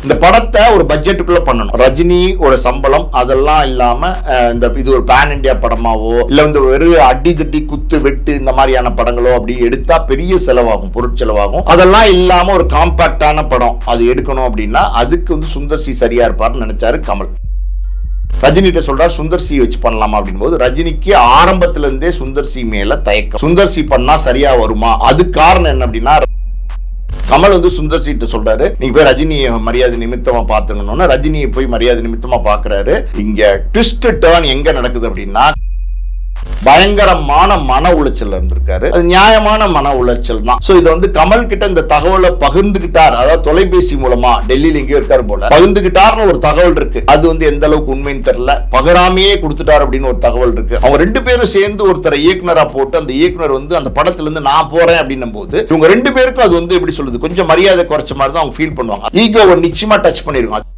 இந்த படத்தை ஒரு பட்ஜெட்டுக்குள்ள பண்ணணும். ரஜினி ஒரு சம்பளம் அதெல்லாம் இல்லாம இந்த இது ஒரு பேன் இண்டியா படமாவோ இல்ல இந்த வெறும் அடி தட்டி குத்து வெட்டு இந்த மாதிரியான படங்களோ அப்படி எடுத்தா பெரிய செலவாகும், பொருட்செலவாகும். அதெல்லாம் இல்லாம ஒரு காம்பாக்டான படம் அது எடுக்கணும் அப்படின்னா அதுக்கு வந்து சுந்தர் சி சரியா இருப்பார்னு நினைச்சாரு கமல். ரஜினிகிட்ட சொல்றாரு சுந்தர் சி வச்சு பண்ணலாமா அப்படின் போது ரஜினிக்கு ஆரம்பத்துல இருந்தே சுந்தர் சி மேல தயக்கம். சுந்தர் சி பண்ணா சரியா வருமா? அது காரணம் என்ன அப்படின்னா கமல் வந்து சுந்தர் சீட்ட சொல்றாரு நீங்க போய் ரஜினியை மரியாதை நிமித்தமா பாத்துக்கணும்னு ரஜினியை போய் மரியாதை நிமித்தமா பாக்குறாரு. இங்க ட்விஸ்ட் டர்ன் எங்க நடக்குது அப்படின்னா பயங்கரமான மன உளைச்சல் இருந்திருக்காரு. அது நியாயமான மன உளைச்சல் தான். சோ இதை வந்து கமல் கிட்ட இந்த தகவலை பகிர்ந்துகிட்டார், அதாவது தொலைபேசி மூலமா டெல்லியில எங்கேயோ இருக்காரு போல பகிர்ந்துகிட்டார்னு ஒரு தகவல் இருக்கு. அது வந்து எந்த அளவுக்கு உண்மைன்னு தெரியல. பகிராமையே கொடுத்துட்டார் அப்படின்னு ஒரு தகவல் இருக்கு. அவங்க 2 பேரும் சேர்ந்து ஒருத்தரை இயக்குனரா போட்டு அந்த இயக்குனர் வந்து அந்த படத்துல இருந்து நான் போறேன் அப்படின்னும் போது இவங்க 2 பேருக்கும் அது வந்து எப்படி சொல்லுது கொஞ்சம் மரியாதை குறைச்ச மாதிரி தான் அவங்க ஃபீல் பண்ணுவாங்க. ஈகோவை நிச்சயமா டச் பண்ணிருக்கும்.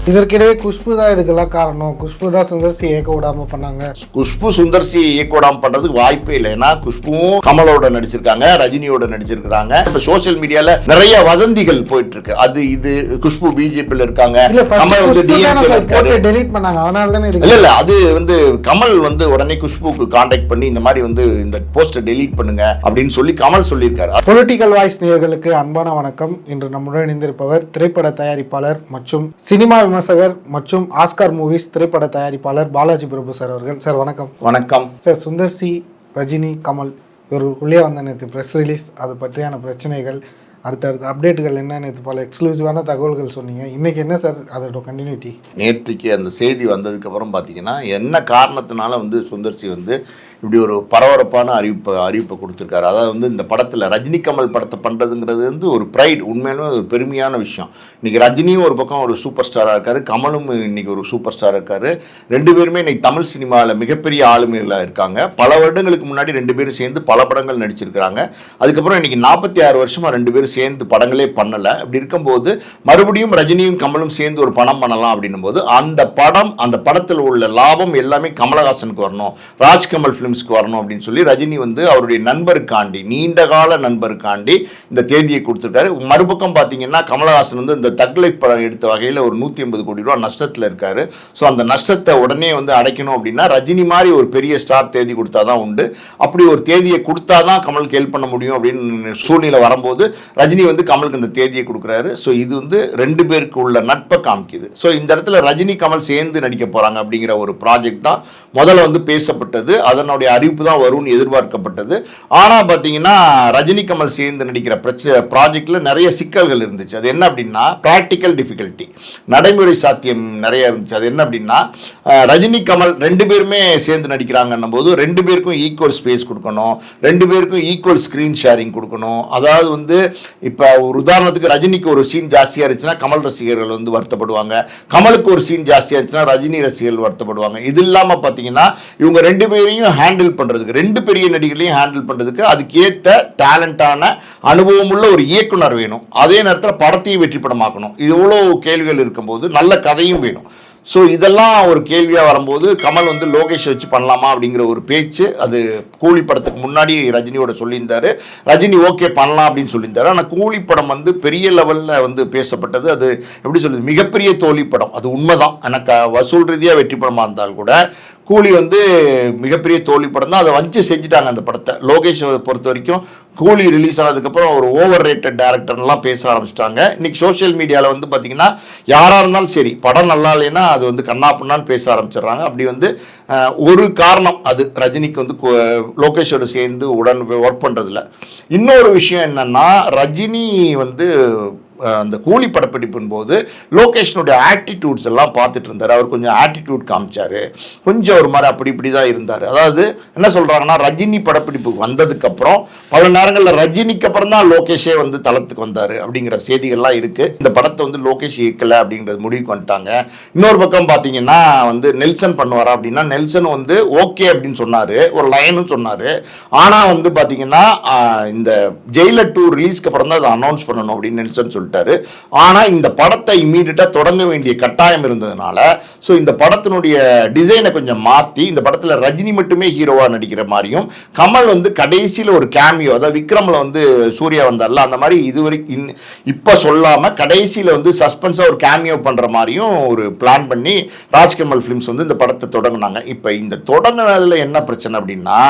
இதற்கிடையே குஷ்பு தான் இதுக்கெல்லாம் காரணம், குஷ்பு தான் சுந்தர்சி இயக்க விடாம பண்ணாங்க. குஷ்பு சுந்தர்சி இயக்க விடாம பண்றதுக்கு வாய்ப்பே இல்லை. ஏன்னா குஷ்புவும் கமலோட நடிச்சிருக்காங்க, ரஜினியோட நடிச்சிருக்காங்க. இப்ப சோசியல் மீடியால நிறைய வதந்திகள் போயிட்டு இருக்கு. அது இது குஷ்பு பிஜேபியில் இருக்காங்க, கமல் வந்து டெலீட் பண்ணாங்க. அதனால தானே இல்ல அது வந்து கமல் வந்து உடனே குஷ்புக்கு கான்டாக்ட் பண்ணி இந்த மாதிரி வந்து இந்த போஸ்டை டெலீட் பண்ணுங்க அப்படின்னு சொல்லி கமல் சொல்லியிருக்காரு. பொலிட்டிக்கல் வாய்ஸ் நேயர்களுக்கு அன்பான வணக்கம். இன்று நம்முடன் இணைந்திருப்பவர் திரைப்பட தயாரிப்பாளர் மற்றும் சினிமா விமர்சகர் மற்றும் ஆஸ்கார் மூவிஸ் திரைப்பட தயாரிப்பாளர் பாலாஜி பிரபு சார் அவர்கள். சார் வணக்கம். வணக்கம் சார். சுந்தர் சி, ரஜினி, கமல் இவருக்குள்ளே வந்த நேற்று ப்ரெஸ் ரிலீஸ், அது பற்றியான பிரச்சனைகள், அடுத்தடுத்த அப்டேட்டுகள் என்ன, நேற்று பல எக்ஸ்க்ளூசிவான தகவல்கள் சொன்னீங்க. இன்னைக்கு என்ன சார் அதோட கண்டினியூட்டி? நேற்றுக்கு அந்த செய்தி வந்ததுக்கு அப்புறம் பார்த்தீங்கன்னா என்ன காரணத்தினால வந்து சுந்தர் சி வந்து இப்படி ஒரு பரபரப்பான அறிவிப்பை கொடுத்துருக்காரு. அதாவது வந்து இந்த படத்தில் ரஜினி கமல் படத்தை பண்ணுறதுங்கிறது வந்து ஒரு ப்ரைட், உண்மையிலுமே ஒரு பெருமையான விஷயம். இன்றைக்கி ரஜினியும் ஒரு பக்கம் ஒரு சூப்பர் ஸ்டாராக இருக்கார், கமலும் இன்றைக்கி ஒரு சூப்பர் ஸ்டாராக இருக்கார். 2 பேருமே இன்றைக்கி தமிழ் சினிமாவில் மிகப்பெரிய ஆளுமைகளாக இருக்காங்க. பல வருடங்களுக்கு முன்னாடி 2 பேரும் சேர்ந்து பல படங்கள் நடிச்சிருக்கிறாங்க. அதுக்கப்புறம் இன்றைக்கி 46 வருஷமாக 2 பேரும் சேர்ந்து படங்களே பண்ணலை. அப்படி இருக்கும்போது மறுபடியும் ரஜினியும் கமலும் சேர்ந்து ஒரு படம் பண்ணலாம் அப்படின்னும் போது அந்த படத்தில் உள்ள லாபம் எல்லாமே கமலஹாசனுக்கு வரணும், ராஜ்கமல் வரணும் அப்படின்னு சொல்லி ரஜினி வந்து அவருடைய நண்பருக்காண்டி, நீண்ட கால நண்பருக்காண்டி இந்த தேதியை கொடுத்திருக்காரு. மறுபக்கம் பார்த்தீங்கன்னா கமலஹாசன் வந்து இந்த தக்லை படம் எடுத்த வகையில் ஒரு 150 கோடி ரூபா நஷ்டத்தில் இருக்காரு. ஸோ அந்த நஷ்டத்தை உடனே வந்து அடைக்கணும் அப்படின்னா ரஜினி மாதிரி ஒரு பெரிய ஸ்டார் தேதி கொடுத்தாதான் உண்டு. அப்படி ஒரு தேதியை கொடுத்தாதான் கமலுக்கு ஹெல்ப் பண்ண முடியும் அப்படின்னு சூழ்நிலை வரும்போது ரஜினி வந்து கமலுக்கு இந்த தேதியை கொடுக்குறாரு. ஸோ இது வந்து 2 பேருக்கு உள்ள நட்பை காமிக்குது. ஸோ இந்த இடத்துல ரஜினி கமல் சேர்ந்து நடிக்க போறாங்க அப்படிங்கிற ஒரு ப்ராஜெக்ட் தான் முதல்ல வந்து பேசப்பட்டது. அதனுடைய அறிவிப்பு தான் வரும்னு எதிர்பார்க்கப்பட்டது. ஆனால் பார்த்தீங்கன்னா ரஜினி கமல் சேர்ந்து நடிக்கிற ப்ராஜெக்டில் நிறைய சிக்கல்கள் இருந்துச்சு. அது என்ன அப்படின்னா ப்ராக்டிக்கல் டிஃபிகல்ட்டி, நடைமுறை சாத்தியம் நிறைய இருந்துச்சு. அது என்ன அப்படின்னா ரஜினி கமல் 2 பேருமே சேர்ந்து நடிக்கிறாங்கன்னும் போது 2 பேருக்கும் ஈக்குவல் ஸ்பேஸ் கொடுக்கணும், 2 பேருக்கும் ஈக்குவல் ஸ்க்ரீன் ஷேரிங் கொடுக்கணும். அதாவது வந்து இப்போ ஒரு உதாரணத்துக்கு ரஜினிக்கு ஒரு சீன் ஜாஸ்தியாக இருந்துச்சுன்னா கமல் ரசிகர்கள் வந்து வருத்தப்படுவாங்க, கமலுக்கு ஒரு சீன் ஜாஸ்தியாக இருந்துச்சுன்னா ரஜினி ரசிகர்கள் வருத்தப்படுவாங்க. இது இல்லாமல் பார்த்தீங்கன்னா இவங்க 2 பேரையும் ஹேண்டில் பண்றதுக்கு, 2 பெரிய நடிகர்களையும் ஹேண்டில் பண்றதுக்கு அதுக்கேற்ற டேலண்டான அனுபவமுள்ள ஒரு இயக்குனர் வேணும். அதே நேரத்தில் படத்தையும் வெற்றி படமாக்கணும். இது எவ்வளோ கேள்விகள் இருக்கும்போது நல்ல கதையும் வேணும். ஸோ இதெல்லாம் ஒரு கேள்வியாக வரும்போது கமல் வந்து லோகேஷை வச்சு பண்ணலாமா அப்படிங்கிற ஒரு பேச்சு அது கூலி படத்துக்கு முன்னாடி ரஜினியோட சொல்லியிருந்தாரு. ரஜினி ஓகே பண்ணலாம் அப்படின்னு சொல்லியிருந்தாரு. ஆனால் கூலி படம் வந்து பெரிய லெவலில் வந்து பேசப்பட்டது. அது எப்படி சொல்லுது, மிகப்பெரிய தோல்வி படம். அது உண்மைதான். எனக்கு வசூல் ரீதியாக வெற்றி படமாக இருந்தால் கூட கூலி வந்து மிகப்பெரிய தோல்வி படம் தான். அதை வச்சு செஞ்சுட்டாங்க அந்த படத்தை. லோகேஷ் பொறுத்த வரைக்கும் கூலி ரிலீஸ் ஆனதுக்கப்புறம் ஒரு ஓவர் ரேட்டட் டேரக்டர்லாம் பேச ஆரம்பிச்சிட்டாங்க. இன்றைக்கி சோஷியல் மீடியாவில் வந்து பார்த்திங்கன்னா யாராக இருந்தாலும் சரி படம் நல்லா இல்லைன்னா அது வந்து கண்ணாப்புண்ணான்னு பேச ஆரம்பிச்சிடுறாங்க. அப்படி வந்து ஒரு காரணம் அது ரஜினிக்கு வந்து லோகேஷோடு சேர்ந்து உடன் ஒர்க் பண்ணுறதில்ல. இன்னொரு விஷயம் என்னென்னா ரஜினி வந்து அந்த கூலி படப்பிடிப்பின் போது லோகேஷனுடைய ஆட்டிடியூட்ஸ் எல்லாம் பார்த்துட்டு இருந்தார். அவர் கொஞ்சம் ஆட்டிடியூட் காமிச்சார், கொஞ்சம் ஒரு மாதிரி அப்படி இப்படி தான் இருந்தார். அதாவது என்ன சொல்கிறாங்கன்னா ரஜினி படப்பிடிப்புக்கு வந்ததுக்கப்புறம் பல நேரங்களில் ரஜினிக்கு அப்புறம் தான் லோகேஷே வந்து தளத்துக்கு வந்தார் அப்படிங்கிற செய்திகள்லாம் இருக்குது. இந்த படத்தை வந்து லோகேஷ் இயக்கலை அப்படிங்கிறது முடிவுக்கு வந்துட்டாங்க. இன்னொரு பக்கம் பார்த்தீங்கன்னா வந்து நெல்சன் பண்ணுவாரா அப்படின்னா நெல்சன் வந்து ஓகே அப்படின்னு சொன்னார், ஒரு லைனும் சொன்னார். ஆனால் வந்து பார்த்தீங்கன்னா இந்த ஜெயிலர் 2 ரிலீஸ்க்கு அப்புறம் தான் அதை அனௌன்ஸ் பண்ணணும் அப்படின்னு நெல்சன் சொல்லிட்டாரு. சொல்லிட்டாரு. ஆனால் இந்த படத்தை இம்மீடியட்டாக தொடங்க வேண்டிய கட்டாயம் இருந்ததுனால ஸோ இந்த படத்தினுடைய டிசைனை கொஞ்சம் மாற்றி இந்த படத்தில் ரஜினி மட்டுமே ஹீரோவாக நடிக்கிற மாதிரியும், கமல் வந்து கடைசியில் ஒரு கேமியோ, அதாவது விக்ரமில் வந்து சூர்யா வந்தார்ல அந்த மாதிரி இதுவரைக்கும் இப்போ சொல்லாமல் கடைசியில் வந்து சஸ்பென்ஸாக ஒரு கேமியோ பண்ணுற மாதிரியும் ஒரு பிளான் பண்ணி ராஜ்கமல் ஃபிலிம்ஸ் வந்து இந்த படத்தை தொடங்கினாங்க. இப்போ இந்த தொடங்கினதில் என்ன பிரச்சனை அப்படின்னா,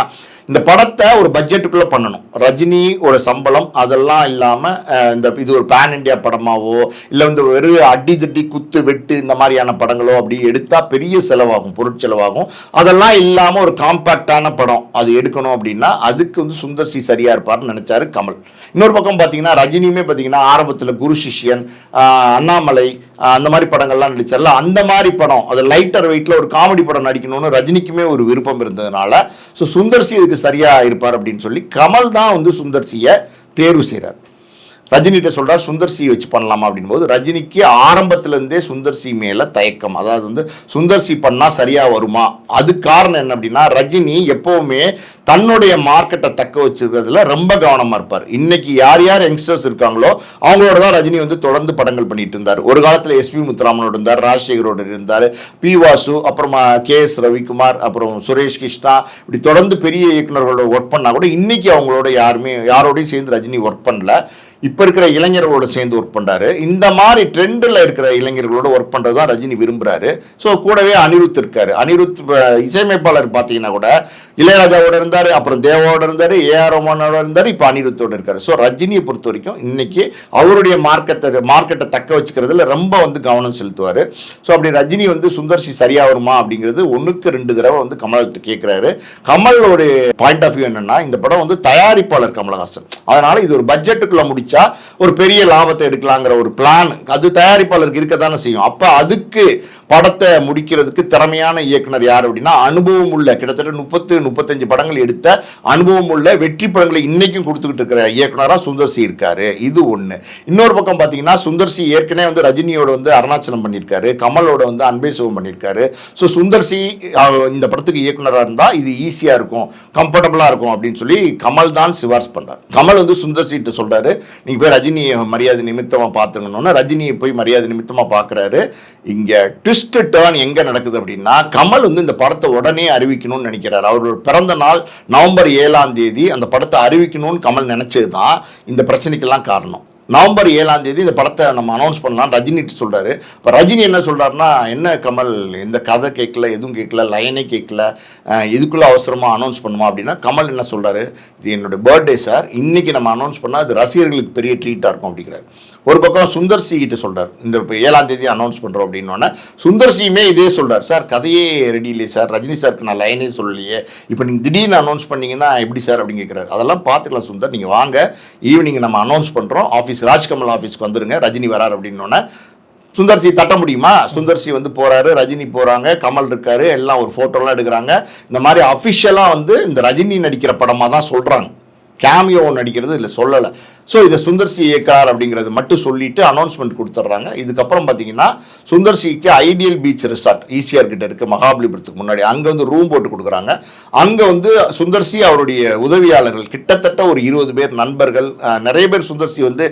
இந்த படத்தை ஒரு பட்ஜெட்டுக்குள்ளே பண்ணணும். ரஜினியோட சம்பளம் அதெல்லாம் இல்லாமல் இது ஒரு பேன் இண்டியா படமாவோ இல்லை வந்து வெறும் அடி தட்டி குத்து வெட்டு இந்த மாதிரியான படங்களோ அப்படி எடுத்தால் பெரிய செலவாகும், பொருட்செலவாகும். அதெல்லாம் இல்லாமல் ஒரு காம்பேக்டான படம் அது எடுக்கணும் அப்படின்னா அதுக்கு வந்து சுந்தர் சி சரியாக இருப்பார்னு நினச்சாரு கமல். இன்னொரு பக்கம் பார்த்தீங்கன்னா ரஜினியுமே பார்த்தீங்கன்னா ஆரம்பத்தில் குரு சிஷ்யன், அண்ணாமலை அந்த மாதிரி படங்கள்லாம் நடிச்சார்ல, அந்த மாதிரி படம் அது லைட்டர் வெயிட்டில் ஒரு காமெடி படம் நடிக்கணும்னு ரஜினிக்குமே ஒரு விருப்பம் இருந்ததுனால ஸோ சுந்தர் சி இதுக்கு சரியா இருப்பார் அப்படின்னு சொல்லி கமல் தான் வந்து சுந்தர் சியை தேர்வு செய்கிறார். ரஜினிகிட்ட சொல்கிறார் சுந்தர் சி வச்சு பண்ணலாமா அப்படின் போது ரஜினிக்கு ஆரம்பத்திலேருந்தே சுந்தர் சி மேலே தயக்கம். அதாவது வந்து சுந்தர் சி பண்ணால் சரியாக வருமா, அது காரணம் என்ன அப்படின்னா ரஜினி எப்போவுமே தன்னுடைய மார்க்கெட்டை தக்க வச்சுக்கிறதுல ரொம்ப கவனமாக இருப்பார். இன்னைக்கு யார் யார் யங்ஸ்டர்ஸ் இருக்காங்களோ அவங்களோட தான் ரஜினி வந்து தொடர்ந்து படங்கள் பண்ணிட்டு இருந்தார். ஒரு காலத்தில் எஸ்பி முத்துராமனோட இருந்தார், ராஜசேகரோடு இருந்தார், பி வாசு, அப்புறமா KS ரவிக்குமார், அப்புறம் சுரேஷ் கிருஷ்ணா, இப்படி தொடர்ந்து பெரிய இயக்குநர்களோட ஒர்க் பண்ணால் கூட இன்னைக்கு அவங்களோட யாரோடையும் சேர்ந்து ரஜினி ஒர்க் பண்ணல. இப்போ இருக்கிற இளைஞர்களோட சேர்ந்து ஒர்க் பண்ணுறாரு. இந்த மாதிரி ட்ரெண்டில் இருக்கிற இளைஞர்களோட ஒர்க் பண்ணுறது தான் ரஜினி விரும்புகிறாரு. ஸோ கூடவே அனிருத் இருக்காரு. அனிருத் இசையமைப்பாளர் பார்த்தீங்கன்னா கூட இளையராஜாவோட இருந்தார், அப்புறம் தேவாவோட இருந்தார், AR ரஹ்மானோட இருந்தார், இப்போ அனிருத்தோட இருக்காரு. ஸோ ரஜினியை பொறுத்த வரைக்கும் இன்னைக்கு அவருடைய மார்க்கெட்டை தக்க வச்சுக்கிறதுல ரொம்ப வந்து கவனம் செலுத்துவார். ஸோ அப்படி ரஜினி வந்து சுந்தர் சி சரியாக வருமா அப்படிங்கிறது 1-2 தடவை வந்து கமல்கிட்ட கேட்குறாரு. கமல் ஒரு பாயிண்ட் ஆஃப் வியூ என்னன்னா, இந்த படம் வந்து தயாரிப்பாளர் கமலஹாசன், அதனால இது ஒரு பட்ஜெட்டுக்குள்ள முடிச்சா ஒரு பெரிய லாபத்தை எடுக்கலாங்கிற ஒரு பிளான் அது தயாரிப்பாளருக்கு இருக்க தானே செய்யும். அப்போ அதுக்கு படத்தை முடிக்கிறதுக்கு திறமையான இயக்குனர் யார் அப்படின்னா அனுபவம் உள்ள கிட்டத்தட்ட 30-35 படங்கள் எடுத்த அனுபவம் உள்ள வெற்றி படங்களை இன்னைக்கும் கொடுத்துக்கிட்டு இருக்கிற இயக்குனராக சுந்தர் சி இருக்காரு. இது ஒன்று. இன்னொரு பக்கம் பார்த்தீங்கன்னா சுந்தர் சி ஏற்கனவே வந்து ரஜினியோட வந்து அருணாச்சலம் பண்ணியிருக்காரு, கமலோட வந்து அன்பே சிவம் பண்ணியிருக்காரு. ஸோ சுந்தர் சி இந்த படத்துக்கு இயக்குனராக இருந்தால் இது ஈஸியாக இருக்கும், கம்ஃபர்டபுளாக இருக்கும் அப்படின்னு சொல்லி கமல் தான் சிபாரிசு பண்ணுறாரு. கமல் வந்து சுந்தர் சிகிட்ட சொல்கிறாரு, நீங்கள் போய் ரஜினியை மரியாதை நிமித்தமாக பார்த்துக்கணுன்னா ரஜினியை போய் மரியாதை நிமித்தமாக பார்க்குறாரு. இங்கே ட்விஸ்ட் டர்ன் எங்கே நடக்குது அப்படின்னா, கமல் வந்து இந்த படத்தை உடனே அறிவிக்கணும்னு நினைக்கிறார். அவரோட பிறந்த நாள் நவம்பர் 7ஆம் தேதி அந்த படத்தை அறிவிக்கணும்னு கமல் நினச்சது தான் இந்த பிரச்சனைக்கெல்லாம் காரணம். நவம்பர் 7ஆம் தேதி இந்த படத்தை நம்ம அனௌன்ஸ் பண்ணலாம் ரஜினிட்டு சொல்கிறாரு. இப்போ ரஜினி என்ன சொல்கிறாருன்னா, என்ன கமல் இந்த கதை கேட்கல, எதுவும் கேட்கல, லைனே கேட்கல, இதுக்குள்ளே அவசரமாக அனௌன்ஸ் பண்ணுமா அப்படின்னா கமல் என்ன சொல்கிறாரு, இது என்னோடய பர்த்டே சார், இன்றைக்கி நம்ம அனௌன்ஸ் பண்ணால் அது ரசிகர்களுக்கு பெரிய ட்ரீட்டாக இருக்கும் அப்படிங்கிறார். ஒரு பக்கம் சுந்தர் சி கிட்ட சொல்கிறார், இந்த இப்போ 7ஆம் தேதி அனௌன்ஸ் பண்ணுறோம் அப்படின்னோடனே சுந்தர் சியுமே இதே சொல்கிறார், சார் கதையே ரெடி இல்லையே சார், ரஜினி சாருக்கு நான் லைனே சொல்லலையே, இப்போ நீங்கள் திடீர்னு அனௌன்ஸ் பண்ணிங்கன்னா எப்படி சார் அப்படின்னு கேட்குறாரு. அதெல்லாம் பார்த்துக்கலாம் சுந்தர், நீங்கள் வாங்க ஈவினிங் நம்ம அனௌன்ஸ் பண்ணுறோம், ஆஃபீஸ் ராஜ்கமல் ஆஃபீஸ்க்கு வந்துருங்க, ரஜினி வரார் அப்படின்னோடனே சுந்தர் சி தட்ட முடியுமா? சுந்தர் சி வந்து போகிறாரு, ரஜினி போகிறாங்க, கமல் இருக்காரு, எல்லாம் ஒரு ஃபோட்டோலாம் எடுக்கிறாங்க. இந்த மாதிரி அஃபிஷியலாக வந்து இந்த ரஜினி நடிக்கிற படமாக தான் சொல்கிறாங்க, கேமியோ நடிக்கிறது இல்லை சொல்லலை. ஸோ இதை சுந்தர் சி இயக்கிறார் அப்படிங்கிறது மட்டும் சொல்லிட்டு அனௌன்ஸ்மெண்ட் கொடுத்துட்றாங்க. இதுக்கப்புறம் பார்த்தீங்கன்னா சுந்தர் சிக்கு ஐடியல் பீச் ரிசார்ட் ஈசிஆர் கிட்ட இருக்குது, மகாபலிபுரத்துக்கு முன்னாடி, அங்கே வந்து ரூம் போட்டு கொடுக்குறாங்க. அங்கே வந்து சுந்தர் சி அவருடைய உதவியாளர்கள் கிட்டத்தட்ட ஒரு 20 பேர் நண்பர்கள், நிறைய பேர் சுந்தர் சி வந்து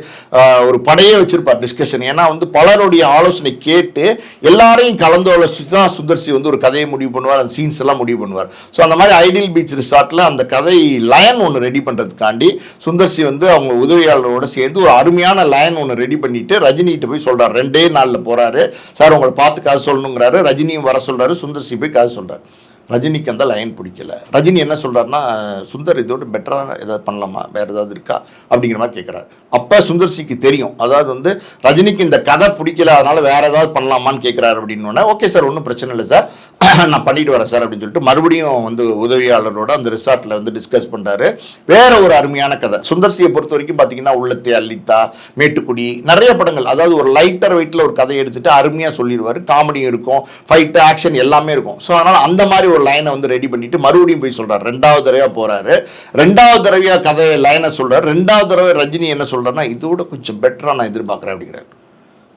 ஒரு படையே வச்சிருப்பார் டிஸ்கஷன். ஏன்னா வந்து பலருடைய ஆலோசனை கேட்டு எல்லாரையும் கலந்து ஆலோசித்து தான் சுந்தர் சி வந்து ஒரு கதையை முடிவு பண்ணுவார், அந்த சீன்ஸ் எல்லாம் முடிவு பண்ணுவார். ஸோ அந்த மாதிரி ஐடியல் பீச் ரிசார்ட்டில் அந்த கதை லைன் ஒன்று ரெடி பண்ணுறதுக்காண்டி சுந்தர் சி வந்து அவங்க உதவியாளரோட சேர்ந்து ஒரு அருமையான லைன் ஒன்று ரெடி பண்ணிட்டு ரஜினிகிட்ட போய் சொல்கிறார். 2 நாளில் போகிறாரு, சார் உங்களை பார்த்து கதை சொல்லணுங்கிறாரு. ரஜினியும் வர சொல்கிறாரு, சுந்தர் சி போய் கதை சொல்கிறார். ரஜினிக்கு அந்த லைன் பிடிக்கல. ரஜினி என்ன சொல்கிறாருன்னா, சுந்தர் இதோட பெட்டரான எதாவது பண்ணலாமா, வேறு ஏதாவது இருக்கா அப்படிங்கிற மாதிரி கேட்குறாரு. அப்போ சுந்தர் சிக்கு தெரியும், அதாவது வந்து ரஜினிக்கு இந்த கதை பிடிக்கல, அதனால் வேறு ஏதாவது பண்ணலாமான்னு கேட்குறாரு. அப்படின்னோடனே ஓகே சார், ஒன்றும் பிரச்சனை இல்லை சார், நான் பண்ணிட்டு வரேன் சார் அப்படின்னு சொல்லிட்டு மறுபடியும் வந்து உதவியாளரோட அந்த ரிசார்ட்டில் வந்து டிஸ்கஸ் பண்ணுறாரு. வேற ஒரு அருமையான கதை. சுந்தர் சியை பொறுத்த வரைக்கும் பார்த்தீங்கன்னா உள்ளத்தை அள்ளித்தா, மேட்டுக்குடி, நிறைய படங்கள், அதாவது ஒரு லைட்டர் வெயிட்டில் ஒரு கதையை எடுத்துகிட்டு அருமையாக சொல்லிடுவார். காமெடியும் இருக்கும், ஃபைட்டு, ஆக்ஷன் எல்லாமே இருக்கும். ஸோ அதனால் அந்த மாதிரி ஒரு லைனை வந்து ரெடி பண்ணிட்டு மறுபடியும் போய் சொல்கிறார். 2வது தடவையாக போகிறாரு, 2வது தடவையாக கதை லைனை சொல்கிறார். 2வது தடவை ரஜினி என்ன சொல்கிறாருன்னா, இதோட கொஞ்சம் பெட்டராக நான் எதிர்பார்க்குறேன் அப்படிங்கிறார்.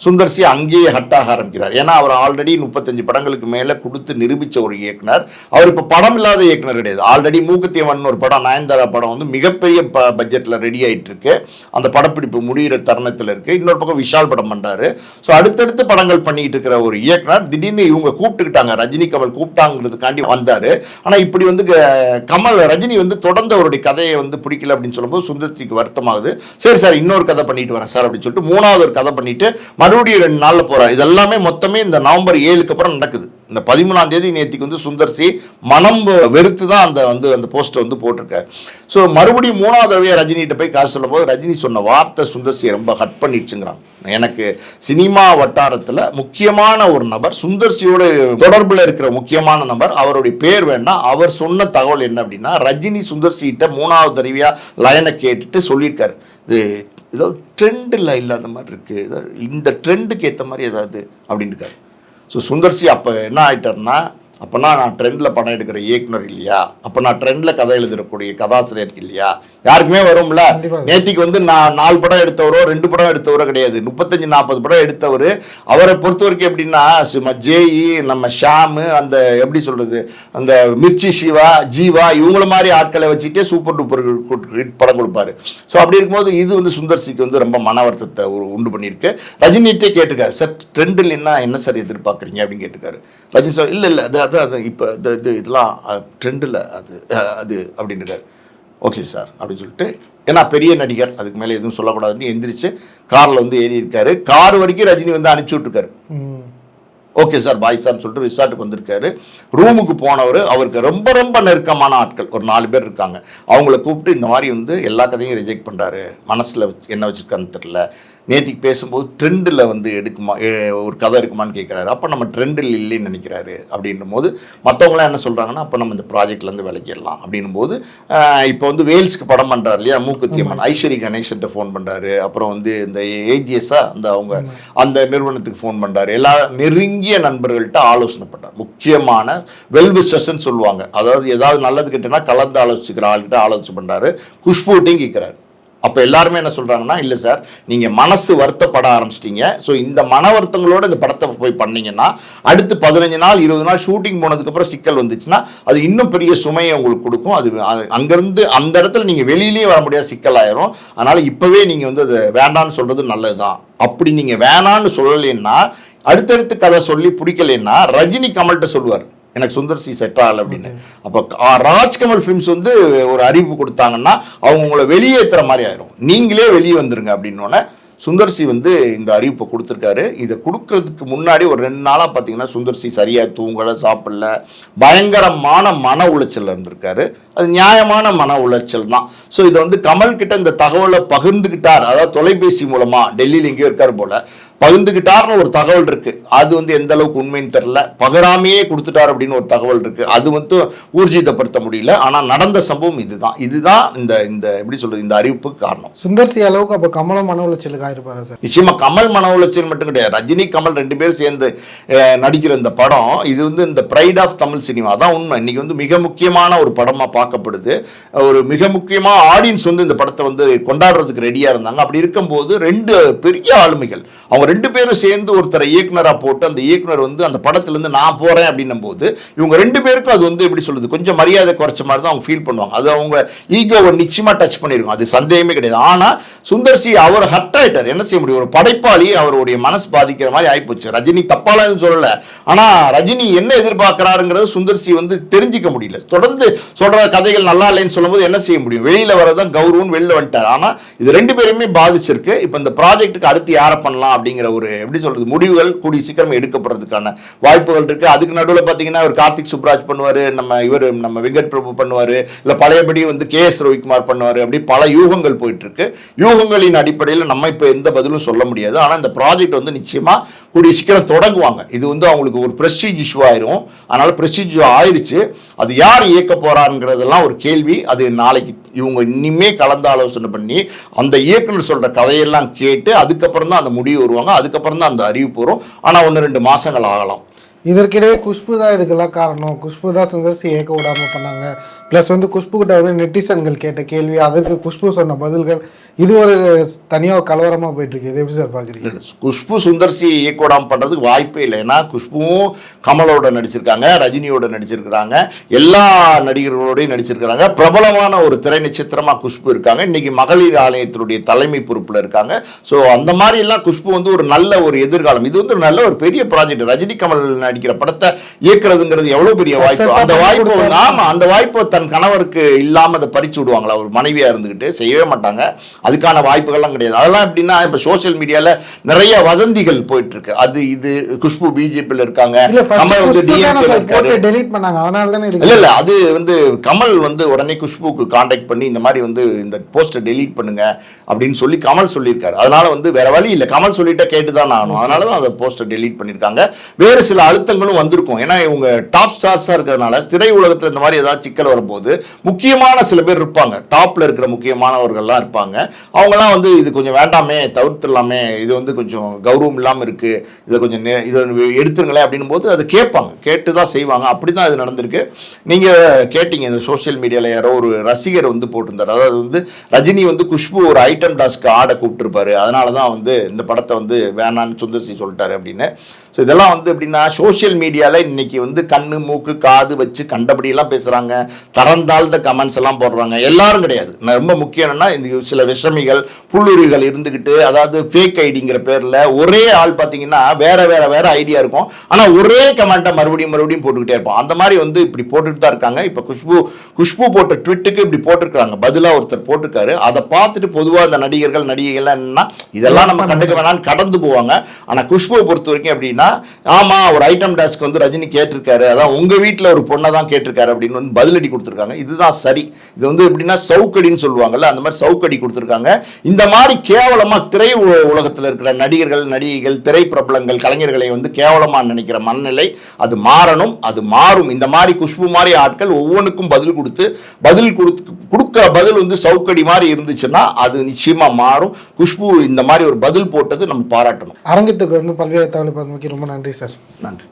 சுந்தர்சி அங்கேயே ஹட்டாக ஆரம்பிக்கிறார். ஏன்னா அவர் ஆல்ரெடி 35 படங்களுக்கு மேலே கொடுத்து நிரூபித்த ஒரு இயக்குனர். அவர் இப்போ படம் இல்லாத இயக்குனர் கிடையாது. ஆல்ரெடி மூக்குத்தியம்மன் ஒரு படம், நயன்தாரா படம் வந்து மிகப்பெரிய பட்ஜெட்டில் ரெடி ஆகிட்டு இருக்கு. அந்த படப்பிடிப்பு முடிகிற தருணத்தில் இருக்குது. இன்னொரு பக்கம் விஷால் படம் பண்ணுறாரு. ஸோ அடுத்தடுத்து படங்கள் பண்ணிட்டு இருக்கிற ஒரு இயக்குனர் திடீர்னு இவங்க கூப்பிட்டுக்கிட்டாங்க, ரஜினி கமல் கூப்பிட்டாங்கிறதுக்காண்டி வந்தார். ஆனால் இப்படி வந்து ரஜினி வந்து தொடர்ந்து அவருடைய கதையை வந்து பிடிக்கல அப்படின்னு சொல்லும்போது சுந்தர்சிக்கு வருத்தமாகுது. சரி சார், இன்னொரு கதை பண்ணிட்டு வரேன் சார் அப்படின்னு சொல்லிட்டு 3வது ஒரு கதை பண்ணிட்டு மறுபடியும் 2 நாளில் போகிறார். இதெல்லாமே மொத்தமே இந்த நவம்பர் 7க்கு அப்புறம் நடக்குது. இந்த 13ஆம் தேதி நேற்றுக்கு வந்து சுந்தர்சி மனம் வெறுத்து தான் அந்த போஸ்ட்டை வந்து போட்டிருக்காரு. ஸோ மறுபடியும் 3வது தடவையாக ரஜினிகிட்ட போய் காசு சொல்லும்போது ரஜினி சொன்ன வார்த்தை சுந்தர்சியை ரொம்ப ஹட் பண்ணிடுச்சுங்கிறாங்க. எனக்கு சினிமா வட்டாரத்தில் முக்கியமான ஒரு நபர், சுந்தர்சியோட தொடர்பில் இருக்கிற முக்கியமான நபர், அவருடைய பேர் வேண்டாம், அவர் சொன்ன தகவல் என்ன அப்படின்னா, ரஜினி சுந்தர்சிகிட்ட 3வது தடவையாக லைனை கேட்டுட்டு சொல்லியிருக்காரு, இது ஏதோ ட்ரெண்டில் இல்லாத மாதிரி இருக்குது, ஏதோ இந்த ட்ரெண்டுக்கு ஏற்ற மாதிரி ஏதாவது அப்படின்னு இருக்காரு. ஸோ சுந்தர்சி அப்போ என்ன ஆகிட்டார்னா, அப்போனா நான் ட்ரெண்டில் படம் எடுக்கிற இயக்குனர் இல்லையா, அப்போ நான் ட்ரெண்டில் கதை எழுதக்கூடிய கதாசிரியருக்கு இல்லையா, யாருக்குமே வரும்ல. நேத்திக்கு வந்து நான் 4 படம் எடுத்தவரோ 2 படம் எடுத்தவரோ கிடையாது, 35-40 படம் எடுத்தவர். அவரை பொறுத்த வரைக்கும் எப்படின்னா, சும்மா ஜேஇ, நம்ம ஷாமு, அந்த எப்படி சொல்கிறது, அந்த மிர்ச்சி சிவா, ஜீவா, இவங்கள மாதிரி ஆட்களை வச்சுட்டே சூப்பர் டூப்பர் ஹிட் படம் கொடுப்பாரு. ஸோ அப்படி இருக்கும்போது இது வந்து சுந்தர்சிக்கு வந்து ரொம்ப மன வருத்தத்தை உண்டு பண்ணியிருக்கு. ரஜினிகிட்டே கேட்டுக்காரு, சார் ட்ரெண்டில் என்ன சார் எதிர்பார்க்குறீங்க அப்படின்னு கேட்டுக்காரு. ரஜினி சார் இல்லை அது இப்போ இதெல்லாம் ட்ரெண்டில் அது அப்படின்னு இருக்காரு. ஓகே சார் அப்படின்னு சொல்லிட்டு, ஏன்னா பெரிய நடிகர், அதுக்கு மேலே எதுவும் சொல்லக்கூடாதுன்னு எந்திரிச்சு காரில் வந்து ஏறி இருக்காரு. கார் வரைக்கும் ரஜினி வந்து அனுப்பிச்சி விட்டுருக்காரு. ஓகே சார் பாய் சார்னு சொல்லிட்டு ரிசார்ட்டுக்கு வந்திருக்காரு. ரூமுக்கு போனவர், அவருக்கு ரொம்ப ரொம்ப நெருக்கமான ஆட்கள் ஒரு 4 பேர் இருக்காங்க, அவங்கள கூப்பிட்டு இந்த மாதிரி வந்து எல்லா கதையும் ரிஜெக்ட் பண்ணுறாரு, மனசில் என்ன வச்சுருக்கான்னு தெரியல, நேற்றுக்கு பேசும்போது ட்ரெண்டில் வந்து எடுக்குமா, ஒரு கதை இருக்குமான்னு கேட்குறாரு. அப்போ நம்ம ட்ரெண்டில் இல்லைன்னு நினைக்கிறாரு. அப்படின்னும் போது மற்றவங்களாம் என்ன சொல்கிறாங்கன்னா, அப்போ நம்ம இந்த ப்ராஜெக்ட்லேருந்து விலகிடலாம் அப்படின்னும் போது, இப்போ வந்து வேல்ஸ்க்கு படம் பண்ணுறாரு இல்லையா மூக்குத்தியம்மன், ஐஸ்வரி கணேசன்ட்ட ஃபோன் பண்ணுறாரு. அப்புறம் வந்து இந்த ஏஜிஎஸ்ஸாக அந்த நிறுவனத்துக்கு ஃபோன் பண்ணுறாரு. எல்லா நெருங்கிய நண்பர்கள்ட்ட ஆலோசனை பண்ணுறாரு. முக்கியமான வெல்விஷர்ஸ்ன்னு சொல்லுவாங்க, அதாவது ஏதாவது நல்லது கிட்டனா கலந்து ஆலோசிக்கிற ஆள்கிட்ட ஆலோசனை பண்ணுறாரு. குஷ்பூட்டையும் கேட்குறாரு. அப்போ எல்லாருமே என்ன சொல்கிறாங்கன்னா, இல்லை சார் நீங்கள் மனசு வருத்தப்பட ஆரம்பிச்சிட்டிங்க, ஸோ இந்த மன வருத்தங்களோடு இந்த படத்தை போய் பண்ணிங்கன்னா அடுத்து 15 நாள் 20 நாள் ஷூட்டிங் போனதுக்கப்புறம் சிக்கல் வந்துச்சுன்னா அது இன்னும் பெரிய சுமையை உங்களுக்கு கொடுக்கும். அது அங்கேருந்து அந்த இடத்துல நீங்கள் வெளியிலேயே வர முடியாத சிக்கல் ஆயிரும். அதனால் இப்போவே நீங்கள் வந்து அதை வேண்டான்னு சொல்கிறது நல்லது தான். அப்படி நீங்கள் வேணான்னு சொல்லலைன்னா, அடுத்தடுத்து கதை சொல்லி பிடிக்கலைன்னா ரஜினி கமல்கிட்ட சொல்லுவார், எனக்கு சுந்தர்சி செட் ஆகலை அப்படின்னு. அப்போ ராஜ்கமல் ஃபிலிம்ஸ் வந்து ஒரு அறிவிப்பு கொடுத்தாங்கன்னா அவங்க உங்களை வெளியேற்றுற மாதிரி ஆயிரும், நீங்களே வெளியே வந்துருங்க அப்படின்னோடனே சுந்தர்சி வந்து இந்த அறிவிப்பை கொடுத்துருக்காரு. இதை கொடுக்கறதுக்கு முன்னாடி ஒரு 2 நாளாக பார்த்தீங்கன்னா சுந்தர்சி சரியாக தூங்கலை, சாப்பிடல, பயங்கரமான மன உளைச்சல் இருந்திருக்காரு. அது நியாயமான மன உளைச்சல் தான். ஸோ இதை வந்து கமல்கிட்ட இந்த தகவலை பகிர்ந்துக்கிட்டார், அதாவது தொலைபேசி மூலமாக டெல்லியில் எங்கேயோ இருக்கார் போல் பகிர்ந்துக்கிட்டார்னு ஒரு தகவல் இருக்கு. அது வந்து எந்த அளவுக்கு உண்மைன்னு தெரியல. பகிராமையே கொடுத்துட்டார் அப்படின்னு ஒரு தகவல் இருக்கு. அது வந்து ஊர்ஜிதப்படுத்த முடியல. ஆனால் நடந்த சம்பவம் இதுதான் இந்த எப்படி சொல்றது, இந்த அறிவிப்புக்கு காரணம். சுந்தர்சி அளவுக்கு அப்போ கமலும் மன உளைச்சலுக்கு ஆயிருப்பாரு சார். நிச்சயமா கமல் மன உளைச்சல் மட்டும் கிடையாது, ரஜினி கமல் 2 பேரும் சேர்ந்து நடிக்கிற இந்த படம் இது வந்து இந்த பிரைட் ஆஃப் தமிழ் சினிமா தான் உண்மை. இன்னைக்கு வந்து மிக முக்கியமான ஒரு படமாக பார்க்கப்படுது. ஒரு மிக முக்கியமாக ஆடியன்ஸ் வந்து இந்த படத்தை வந்து கொண்டாடுறதுக்கு ரெடியாக இருந்தாங்க. அப்படி இருக்கும்போது 2 பெரிய ஆளுமைகள், அவங்க 2 பேரும் சேர்ந்து ஒருத்தரை இயக்குனராக போட்டு அந்த இயக்குனர் வந்து அந்த படத்துலேருந்து நான் போகிறேன் அப்படின்னும் போது இவங்க 2 பேருக்கும் அது வந்து எப்படி சொல்லுது, கொஞ்சம் மரியாதை குறைச்ச மாதிரி தான் அவங்க ஃபீல் பண்ணுவாங்க. அது அவங்க ஈகோவை நிச்சயமாக டச் பண்ணியிருக்கும், அது சந்தேகமே கிடையாது. ஆனால் சுந்தர்சி அவர் ஹர்ட் ஆகிட்டார். என்ன செய்ய முடியும், ஒரு படைப்பாளி அவருடைய மனசு பாதிக்கிற மாதிரி ஆகிப்போச்சு. ரஜினி தப்பாலாம் சொல்லலை, ஆனால் ரஜினி என்ன எதிர்பார்க்குறாருங்கிறது சுந்தர்சி வந்து தெரிஞ்சிக்க முடியல. தொடர்ந்து சொல்கிற கதைகள் நல்லா இல்லைன்னு சொல்லும்போது என்ன செய்ய முடியும், வெளியில் வரதான் கௌரவம், வெளில வந்துட்டார். ஆனால் இது 2 பேருமே பாதிச்சிருக்கு. இப்போ இந்த ப்ராஜெக்ட்டுக்கு அடுத்து யாரை பண்ணலாம் அப்படிங்கிற ஒரு எப்படி சொல்றது முடிவுகள் கூடி சீக்கிரம் எடுக்கப்படுறதுக்கான வாய்ப்புகள் இருக்கு. அதுக்கு நடுவில் பார்த்தீங்கன்னா ஒரு கார்த்திக் சுப்ராஜ் பண்ணுவார், நம்ம வெங்கட் பிரபு பண்ணுவார், இல்லை பழையபடி வந்து KS ரவிக்குமார் பண்ணுவார். அப்படி பல யூகங்கள் போயிட்டு இருக்கு. யூகங்களின் அடிப்படையில் நம்ம இப்போ எந்த பதிலும் சொல்ல முடியாது. ஆனால் இந்த ப்ராஜெக்ட் வந்து நிச்சயமா கூடிய சீக்கிரம் தொடங்குவாங்க. இது வந்து அவங்களுக்கு ஒரு ப்ரெஸ்டீஜ் இஷ்யூ ஆயிரும். அதனால ப்ரெஸ்டீஜ் ஆயிடுச்சு. அது யார் இயக்க போறாருங்கிறதெல்லாம் ஒரு கேள்வி. அது நாளைக்கு இவங்க இனிமே கலந்து ஆலோசனை பண்ணி அந்த இயக்குனர் சொல்ற கதையெல்லாம் கேட்டு அதுக்கப்புறம் தான் அந்த முடிவு வருவாங்க. அதுக்கப்புறம் தான் அந்த அறிவிப்பு வரும். ஆனால் 1-2 மாசங்கள் ஆகலாம். இதற்கிடையே குஷ்பு தான் இதுக்கெல்லாம் காரணம், குஷ்பு தான் சுந்தர்சி ஏற்க விடாமல் பண்ணாங்க, ப்ளஸ் வந்து குஷ்பு கிட்ட வந்து நெட்டிசன்கள் கேட்ட கேள்வி, அதற்கு குஷ்பு சொன்ன பதில்கள், இது ஒரு தனியாக கலவரமாக போயிட்டு இருக்கு. இது எப்படி சார் பார்க்குறீங்க? குஷ்பு சுந்தர்சி இயக்கோடாம் பண்ணுறதுக்கு வாய்ப்பே இல்லை. ஏன்னா குஷ்புவும் கமலோட நடிச்சிருக்காங்க, ரஜினியோட நடிச்சிருக்கிறாங்க, எல்லா நடிகர்களோடையும் நடிச்சிருக்கிறாங்க. பிரபலமான ஒரு திரை நட்சத்திரமாக குஷ்பு இருக்காங்க. இன்னைக்கு மகளிர் ஆலயத்தினுடைய தலைமை பொறுப்பில் இருக்காங்க. ஸோ அந்த மாதிரி எல்லாம் குஷ்பு வந்து ஒரு நல்ல ஒரு எதிர்காலம். இது வந்து நல்ல ஒரு பெரிய ப்ராஜெக்ட். ரஜினி கமல் நடிக்கிற படத்தை இயக்குறதுங்கிறது எவ்வளோ பெரிய வாய்ப்பு. அந்த வாய்ப்பு வந்து ஆமாம், அந்த வாய்ப்பை தன் கணவருக்கு இல்லாமல் அதை பறிச்சு விடுவாங்களா ஒரு மனைவியாக இருந்துக்கிட்டு? செய்யவே மாட்டாங்க. அதுக்கான வாய்ப்புகள்லாம் கிடையாது. அதெல்லாம் எப்படின்னா இப்போ சோஷியல் மீடியாவில் நிறைய வதந்திகள் போயிட்டு இருக்கு. அது இது குஷ்பு பிஜேபியில் இருக்காங்க, கமல் வந்து டெலீட் பண்ணாங்க, அதனால தானே இல்ல அது வந்து கமல் வந்து உடனே குஷ்புக்கு கான்டாக்ட் பண்ணி இந்த மாதிரி வந்து இந்த போஸ்ட்டை டெலீட் பண்ணுங்க அப்படின்னு சொல்லி கமல் சொல்லியிருக்காரு. அதனால வந்து வேற வழி இல்லை, கமல் சொல்லிட்டா கேட்டுதான் ஆகணும். அதனால தான் அந்த போஸ்ட்டை டெலீட் பண்ணியிருக்காங்க. வேறு சில அழுத்தங்களும் வந்திருக்கும். ஏன்னா இவங்க டாப் ஸ்டார்ஸாக இருக்கிறதுனால திரை உலகத்தில் இந்த மாதிரி ஏதாவது சிக்கல் வரும்போது முக்கியமான சில பேர் இருப்பாங்க, டாப்ல இருக்கிற முக்கியமானவர்கள்லாம் இருப்பாங்க. அவங்களாம் வந்து இது கொஞ்சம் வேண்டாமே, தவிர்த்துடலாமே, இது வந்து கொஞ்சம் கௌரவம் இல்லாமல் இருக்கு, இதை கொஞ்சம் இதை எடுத்துருங்களேன் அப்படின்னும் போது அதை கேட்பாங்க, கேட்டு தான் செய்வாங்க. அப்படி தான் இது நடந்திருக்கு. நீங்கள் கேட்டீங்க, இந்த சோஷியல் மீடியாவில் யாரோ ஒரு ரசிகர் வந்து போட்டிருந்தார். அதாவது வந்து ரஜினி வந்து குஷ்பு ஒரு ஐட்டம் டாஸ்க்கு ஆட கூப்பிட்டுருப்பாரு, அதனால தான் வந்து இந்த படத்தை வந்து வேணான்னு சுந்தர்சி சொல்லிட்டாரு அப்படின்னு. ஸோ இதெல்லாம் வந்து எப்படின்னா சோஷியல் மீடியாவில் இன்னைக்கு வந்து கண்ணு மூக்கு காது வச்சு கண்டபடியெல்லாம் பேசுகிறாங்க, தரந்தாழ்ந்த கமெண்ட்ஸ் எல்லாம் போடுறாங்க. எல்லாரும் கிடையாது. ரொம்ப முக்கியம் என்னன்னா, இந்த சில விஷமிகள் புல்லுரிகள் இருந்துக்கிட்டு, அதாவது ஃபேக் ஐடிங்கிற பேரில் ஒரே ஆள் பார்த்தீங்கன்னா வேற வேற வேற ஐடியா இருக்கும், ஆனால் ஒரே கமெண்ட்டை மறுபடியும் மறுபடியும் போட்டுக்கிட்டே இருப்போம். அந்த மாதிரி வந்து இப்படி போட்டுட்டு தான் இருக்காங்க. இப்போ குஷ்பு போட்ட ட்விட்டுக்கு இப்படி போட்டிருக்காங்க, பதிலாக ஒருத்தர் போட்டிருக்காரு. அதை பார்த்துட்டு பொதுவாக இந்த நடிகைகள்லாம் என்னன்னா இதெல்லாம் நம்ம கண்டுக்க வேணான்னு கடந்து போவாங்க. ஆனால் குஷ்புவை பொறுத்த வரைக்கும் எப்படின்னா, ஆமா ஒரு ஐட்டம் டாஸ்க் வந்து ரஜினி கேட்டிருக்காரு, அதான் உங்க வீட்டில் ஒரு பொண்ணை தான் கேட்டிருக்காரு அப்படின்னு வந்து பதிலடி கொடுத்துருக்காங்க. இதுதான் சரி. இது வந்து எப்படின்னா சவுக்கடின்னு சொல்லுவாங்கல்ல, அந்த மாதிரி சவுக்கடி கொடுத்துருக்காங்க. இந்த மாதிரி கேவலமா திரை உலகத்தில் இருக்கிற நடிகர்கள் நடிகைகள் திரை பிரபலங்கள் கலைஞர்களை வந்து கேவலமா நினைக்கிற மனநிலை அது மாறணும், அது மாறும். இந்த மாதிரி குஷ்பு மாதிரி ஆட்கள் ஒவ்வொன்றுக்கும் பதில் கொடுக்குற பதில் வந்து சவுக்கடி மாதிரி இருந்துச்சுன்னா அது நிச்சயமா மாறும். குஷ்பு இந்த மாதிரி ஒரு பதில் போட்டது நம்ம பாராட்டணும். அரங்கத்துக்கு வந்து பல்வேறு தகவல் ரொம்ப நன்றி சார். நன்றி.